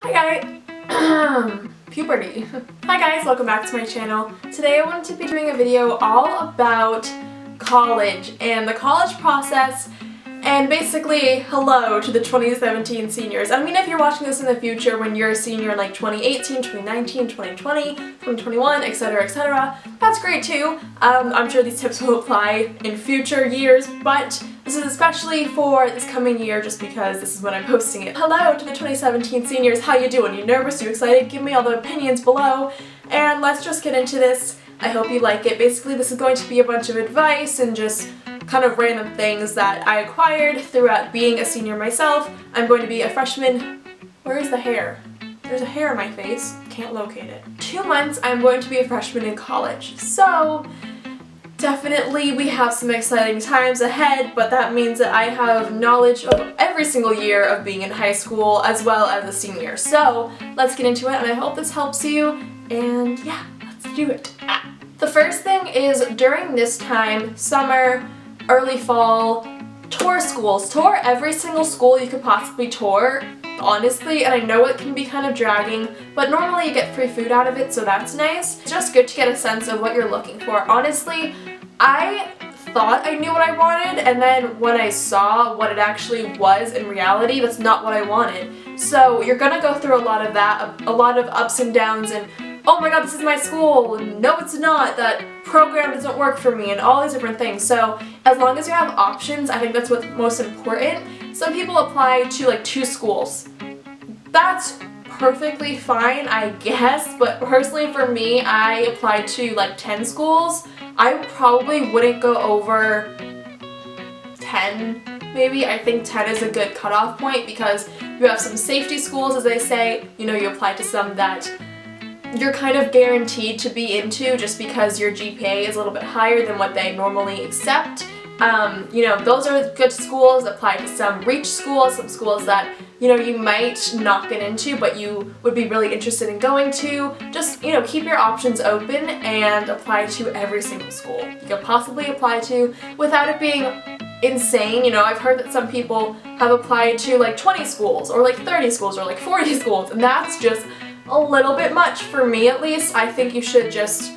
Hi guys! Puberty. Hi guys, welcome back to my channel. Today I wanted to be doing a video all about college and the college process and basically hello to the 2017 seniors. I mean, if you're watching this in the future when you're a senior in like 2018, 2019, 2020, 2021, etc., that's great too. I'm sure these tips will apply in future years, but this is especially for this coming year just because this is when I'm posting it. Hello to the 2017 seniors, how you doing? You nervous? You excited? Give me all the opinions below and let's just get into this. I hope you like it. Basically, this is going to be a bunch of advice and just kind of random things that I acquired throughout being a senior myself. I'm going to be a freshman. Where is the hair? There's a hair on my face. Can't locate it. 2 months I'm going to be a freshman in college. So definitely we have some exciting times ahead, but that means that I have knowledge of every single year of being in high school as well as a senior. So let's get into it and I hope this helps you and yeah, let's do it. The first thing is during this time, summer, early fall, tour schools. Tour every single school you could possibly tour, honestly, and I know it can be kind of dragging, but normally you get free food out of it, so that's nice. It's just good to get a sense of what you're looking for. Honestly, I thought I knew what I wanted, and then when I saw what it actually was in reality, that's not what I wanted. So you're gonna go through a lot of that, a lot of ups and downs, and oh my god, this is my school, and no it's not, that program doesn't work for me, and all these different things. So as long as you have options, I think that's what's most important. Some people apply to like 2 schools. That's perfectly fine, I guess, but personally for me, I applied to like 10 schools. I probably wouldn't go over 10, maybe. I think 10 is a good cutoff point because you have some safety schools, as they say. You know, you apply to some that you're kind of guaranteed to be into just because your GPA is a little bit higher than what they normally accept. You know, those are good schools. Apply to some reach schools, some schools that, you know, you might not get into but you would be really interested in going to. Just, you know, keep your options open and apply to every single school you could possibly apply to without it being insane. You know, I've heard that some people have applied to like 20 schools or like 30 schools or like 40 schools, and that's just a little bit much for me at least. I think you should just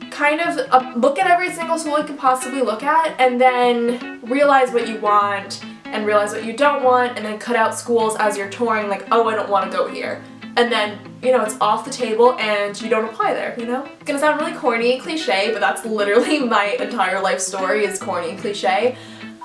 kind of look at every single school you can possibly look at and then realize what you want and realize what you don't want and then cut out schools as you're touring, like, oh, I don't want to go here. And then, you know, it's off the table and you don't apply there, you know? It's gonna sound really corny and cliche, but that's literally my entire life story is corny and cliche.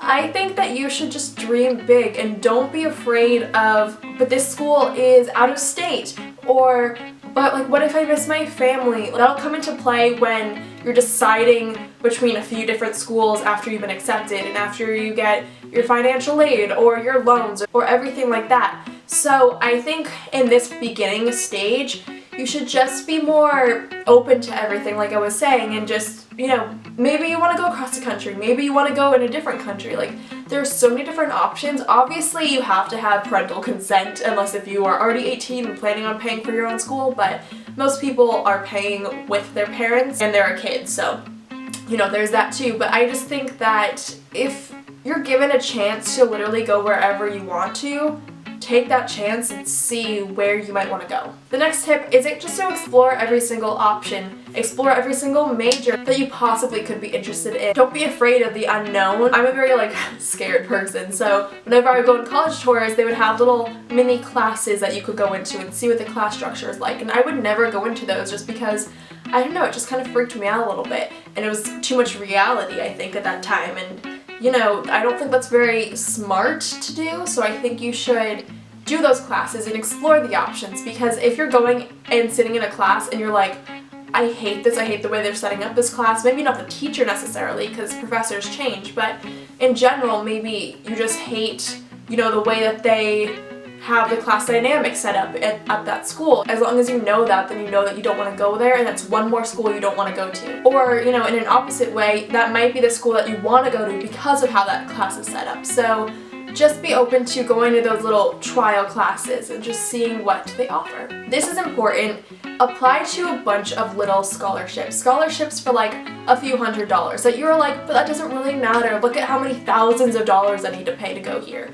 I think that you should just dream big and don't be afraid of, but this school is out of state, or but like what if I miss my family? That'll come into play when you're deciding between a few different schools after you've been accepted and after you get your financial aid or your loans or everything like that. So I think in this beginning stage, you should just be more open to everything, like I was saying, and just, you know, maybe you want to go across the country, maybe you want to go in a different country. Like, there's so many different options. Obviously, you have to have parental consent, unless if you are already 18 and planning on paying for your own school, but most people are paying with their parents and they're a kid, so, you know, there's that too. But I just think that if you're given a chance to literally go wherever you want to, take that chance and see where you might want to go. The next tip is just to explore every single option, explore every single major that you possibly could be interested in. Don't be afraid of the unknown. I'm a very like scared person, so whenever I would go on college tours, they would have little mini classes that you could go into and see what the class structure is like, and I would never go into those just because, I don't know, it just kind of freaked me out a little bit, and it was too much reality, I think, at that time, and you know, I don't think that's very smart to do, so I think you should do those classes and explore the options, because if you're going and sitting in a class and you're like, I hate this, I hate the way they're setting up this class, maybe not the teacher necessarily because professors change, but in general maybe you just hate, you know, the way that they have the class dynamic set up at that school. As long as you know that, then you know that you don't want to go there and that's one more school you don't want to go to. Or, you know, in an opposite way, that might be the school that you want to go to because of how that class is set up. So just be open to going to those little trial classes and just seeing what they offer. This is important. Apply to a bunch of little scholarships. Scholarships for like a few $100s that you're like, but that doesn't really matter. Look at how many thousands of dollars I need to pay to go here.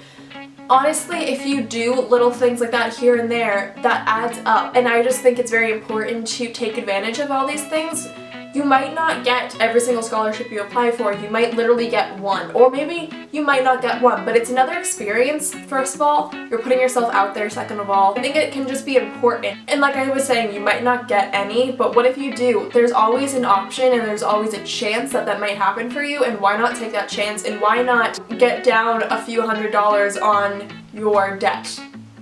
honestly, if you do little things like that here and there, that adds up. And I just think it's very important to take advantage of all these things. You might not get every single scholarship you apply for. You might literally get one, or maybe you might not get one, but it's another experience. First of all, you're putting yourself out there. Second of all, I think it can just be important. And like I was saying, you might not get any, but what if you do? There's always an option and there's always a chance that that might happen for you, and why not take that chance, and why not get down a few $100s on your debt?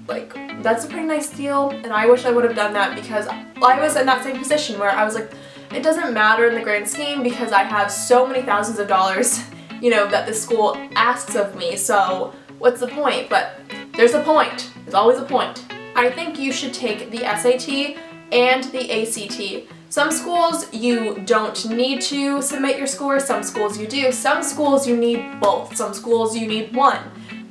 Like, that's a pretty nice deal, and I wish I would have done that, because I was in that same position where I was like, it doesn't matter in the grand scheme because I have so many thousands of dollars, you know, that the school asks of me, so what's the point? But there's a point. There's always a point. I think you should take the SAT and the ACT. Some schools you don't need to submit your score, some schools you do. Some schools you need both, some schools you need one.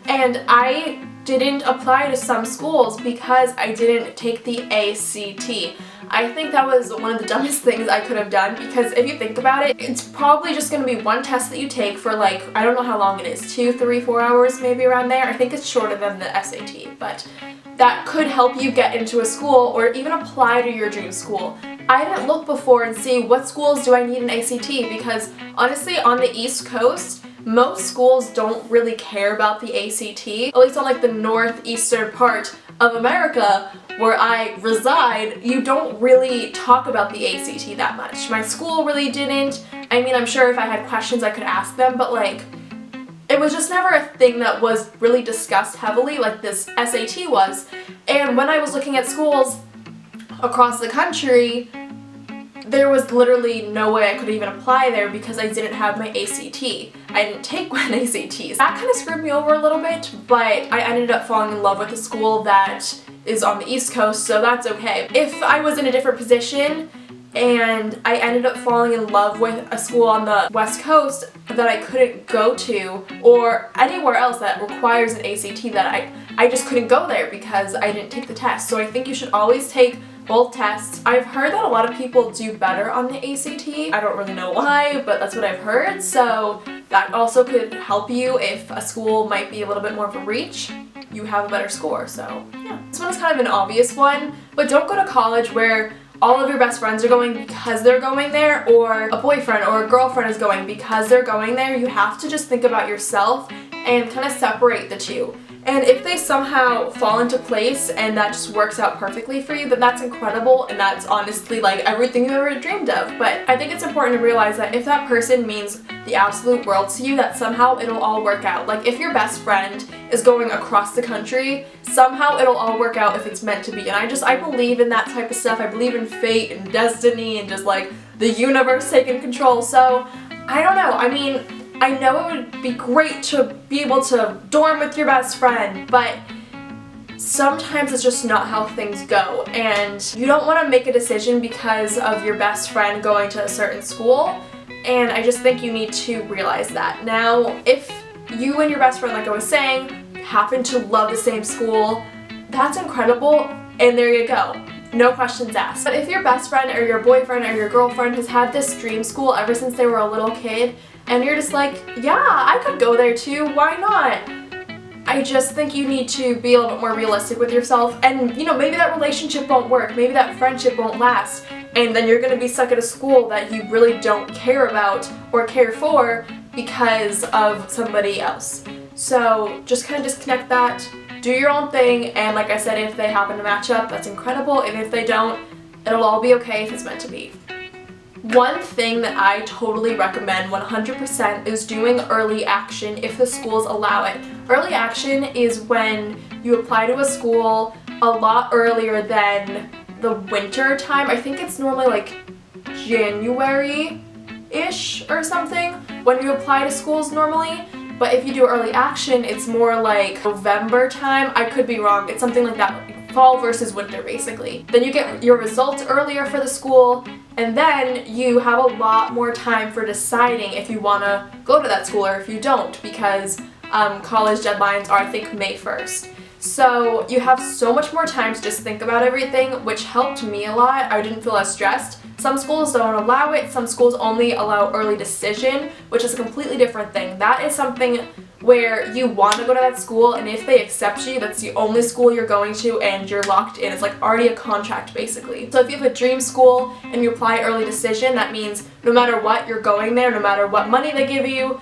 And I didn't apply to some schools because I didn't take the ACT. I think that was one of the dumbest things I could have done, because if you think about it, it's probably just going to be one test that you take for like, I don't know how long it is, 2, 3, 4 hours, maybe around there. I think it's shorter than the SAT, but that could help you get into a school or even apply to your dream school. I didn't look before and see what schools do I need an ACT, because honestly on the East Coast, most schools don't really care about the ACT, at least on like the northeastern part of America where I reside. You don't really talk about the ACT that much. My school really didn't. I mean, I'm sure if I had questions I could ask them, but like, it was just never a thing that was really discussed heavily like this SAT was. And when I was looking at schools across the country, there was literally no way I could even apply there because I didn't have my ACT. I didn't take one ACT. That kind of screwed me over a little bit, but I ended up falling in love with a school that is on the East Coast, so that's okay. If I was in a different position and I ended up falling in love with a school on the West Coast that I couldn't go to, or anywhere else that requires an ACT, that I just couldn't go there because I didn't take the test. So I think you should always take both tests. I've heard that a lot of people do better on the ACT. I don't really know why, but that's what I've heard. So that also could help you if a school might be a little bit more of a reach. You have a better score, so yeah. This one is kind of an obvious one, but don't go to college where all of your best friends are going because they're going there, or a boyfriend or a girlfriend is going because they're going there. You have to just think about yourself and kind of separate the two. And if they somehow fall into place and that just works out perfectly for you, then that's incredible, and that's honestly like everything you ever dreamed of. But I think it's important to realize that if that person means the absolute world to you, that somehow it'll all work out. Like if your best friend is going across the country, somehow it'll all work out if it's meant to be. And I believe in that type of stuff. I believe in fate and destiny and just like the universe taking control. So I don't know. I mean, I know it would be great to be able to dorm with your best friend, but sometimes it's just not how things go, and you don't want to make a decision because of your best friend going to a certain school, and I just think you need to realize that. Now, if you and your best friend, like I was saying, happen to love the same school, that's incredible, and there you go. No questions asked. But if your best friend or your boyfriend or your girlfriend has had this dream school ever since they were a little kid, and you're just like, yeah, I could go there too, why not? I just think you need to be a little bit more realistic with yourself, and you know, maybe that relationship won't work, maybe that friendship won't last, and then you're gonna be stuck at a school that you really don't care about or care for because of somebody else. So just kind of disconnect that, do your own thing, and like I said, if they happen to match up, that's incredible, and if they don't, it'll all be okay if it's meant to be. One thing that I totally recommend 100% is doing early action if the schools allow it. Early action is when you apply to a school a lot earlier than the winter time. I think it's normally like January-ish or something when you apply to schools normally. But if you do early action, it's more like November time. I could be wrong. It's something like that. Fall versus winter, basically. Then you get your results earlier for the school, and then you have a lot more time for deciding if you want to go to that school or if you don't, because college deadlines are, I think, May 1st. So you have so much more time to just think about everything, which helped me a lot. I didn't feel as stressed. Some schools don't allow it. Some schools only allow early decision, which is a completely different thing. That is something where you want to go to that school, and if they accept you, that's the only school you're going to and you're locked in. It's like already a contract basically. So if you have a dream school and you apply early decision, that means no matter what, you're going there, no matter what money they give you,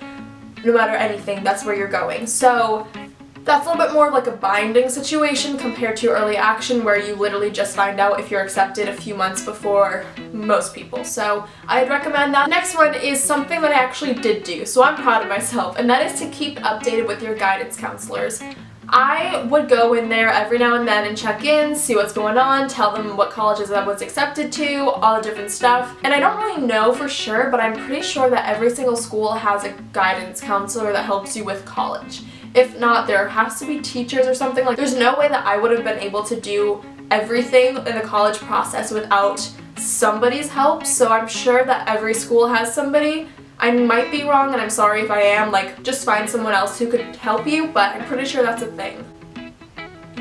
no matter anything, that's where you're going. So that's a little bit more of like a binding situation compared to early action, where you literally just find out if you're accepted a few months before most people. So I'd recommend that. Next one is something that I actually did do, so I'm proud of myself, and that is to keep updated with your guidance counselors. I would go in there every now and then and check in, see what's going on, tell them what colleges I was accepted to, all the different stuff. And I don't really know for sure, but I'm pretty sure that every single school has a guidance counselor that helps you with college. If not, there has to be teachers or something. Like, there's no way that I would have been able to do everything in the college process without somebody's help, so I'm sure that every school has somebody. I might be wrong, and I'm sorry if I am. Like, just find someone else who could help you, but I'm pretty sure that's a thing.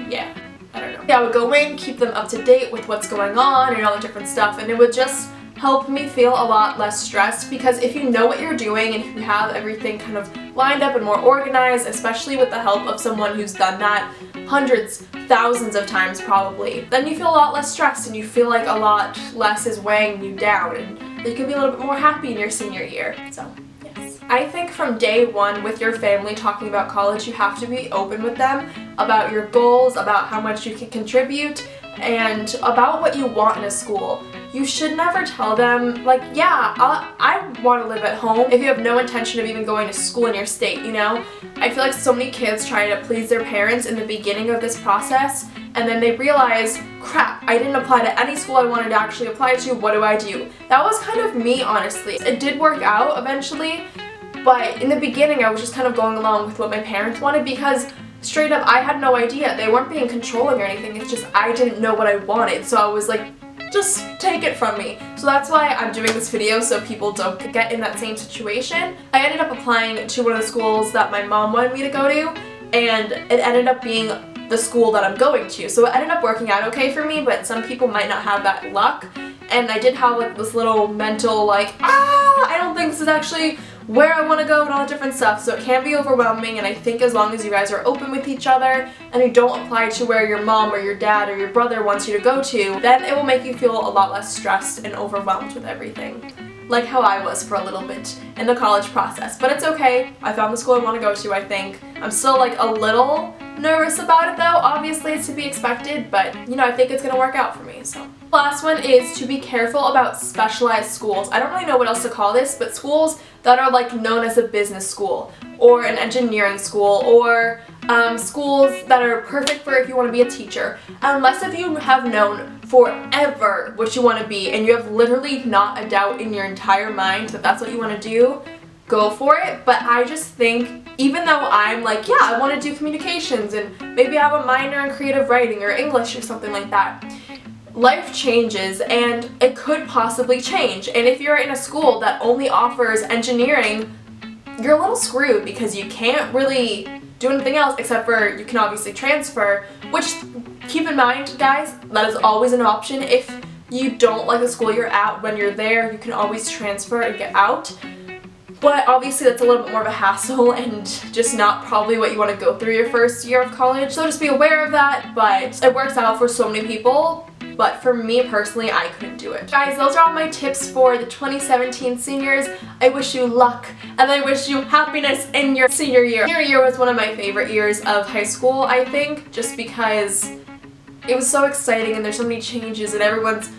Yeah, I don't know. Yeah, I would go in, keep them up to date with what's going on and all the different stuff, and it would just help me feel a lot less stressed, because if you know what you're doing and if you have everything kind of lined up and more organized, especially with the help of someone who's done that hundreds, thousands of times probably, then you feel a lot less stressed and you feel like a lot less is weighing you down, and you can be a little bit more happy in your senior year. So yes. I think from day one with your family talking about college, you have to be open with them about your goals, about how much you can contribute, and about what you want in a school. You should never tell them, like, yeah, I want to live at home, if you have no intention of even going to school in your state, you know? I feel like so many kids try to please their parents in the beginning of this process, and then they realize, crap, I didn't apply to any school I wanted to actually apply to, what do I do? That was kind of me, honestly. It did work out eventually, but in the beginning I was just kind of going along with what my parents wanted, because straight up, I had no idea. They weren't being controlling or anything, it's just I didn't know what I wanted, so I was like, just take it from me. So that's why I'm doing this video, so people don't get in that same situation. I ended up applying to one of the schools that my mom wanted me to go to, and it ended up being the school that I'm going to. So it ended up working out okay for me, but some people might not have that luck. And I did have like this little mental like, I don't think this is actually where I want to go and all the different stuff, so it can be overwhelming. And I think as long as you guys are open with each other and you don't apply to where your mom or your dad or your brother wants you to go to, then it will make you feel a lot less stressed and overwhelmed with everything. Like how I was for a little bit in the college process. But it's okay, I found the school I want to go to, I think. I'm still like a little nervous about it though, obviously it's to be expected, but you know, I think it's gonna work out for me, so. Last one is to be careful about specialized schools. I don't really know what else to call this, but schools that are like known as a business school or an engineering school or schools that are perfect for if you want to be a teacher. Unless if you have known forever what you want to be and you have literally not a doubt in your entire mind that that's what you want to do, go for it. But I just think, even though I'm like, yeah, I want to do communications and maybe I have a minor in creative writing or English or something like that, life changes and it could possibly change. And if you're in a school that only offers engineering, you're a little screwed because you can't really do anything else except for you can obviously transfer, which, keep in mind guys, that is always an option. If you don't like the school you're at when you're there, you can always transfer and get out. But obviously that's a little bit more of a hassle and just not probably what you want to go through your first year of college. So just be aware of that, but it works out for so many people. But for me personally, I couldn't do it. Guys, those are all my tips for the 2017 seniors. I wish you luck and I wish you happiness in your senior year. Senior year was one of my favorite years of high school, I think, just because it was so exciting and there's so many changes and everyone's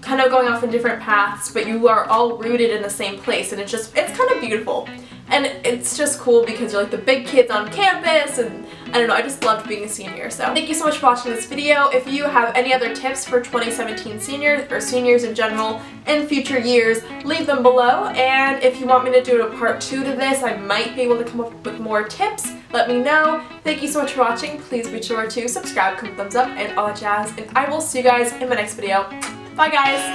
kind of going off in different paths, but you are all rooted in the same place, and it's kind of beautiful. And it's just cool because you're like the big kids on campus, and I don't know, I just loved being a senior. So thank you so much for watching this video. If you have any other tips for 2017 seniors or seniors in general in future years, leave them below. And if you want me to do a part 2 to this, I might be able to come up with more tips. Let me know. Thank you so much for watching. Please be sure to subscribe, comment, thumbs up, and all that jazz. And I will see you guys in my next video. Bye guys!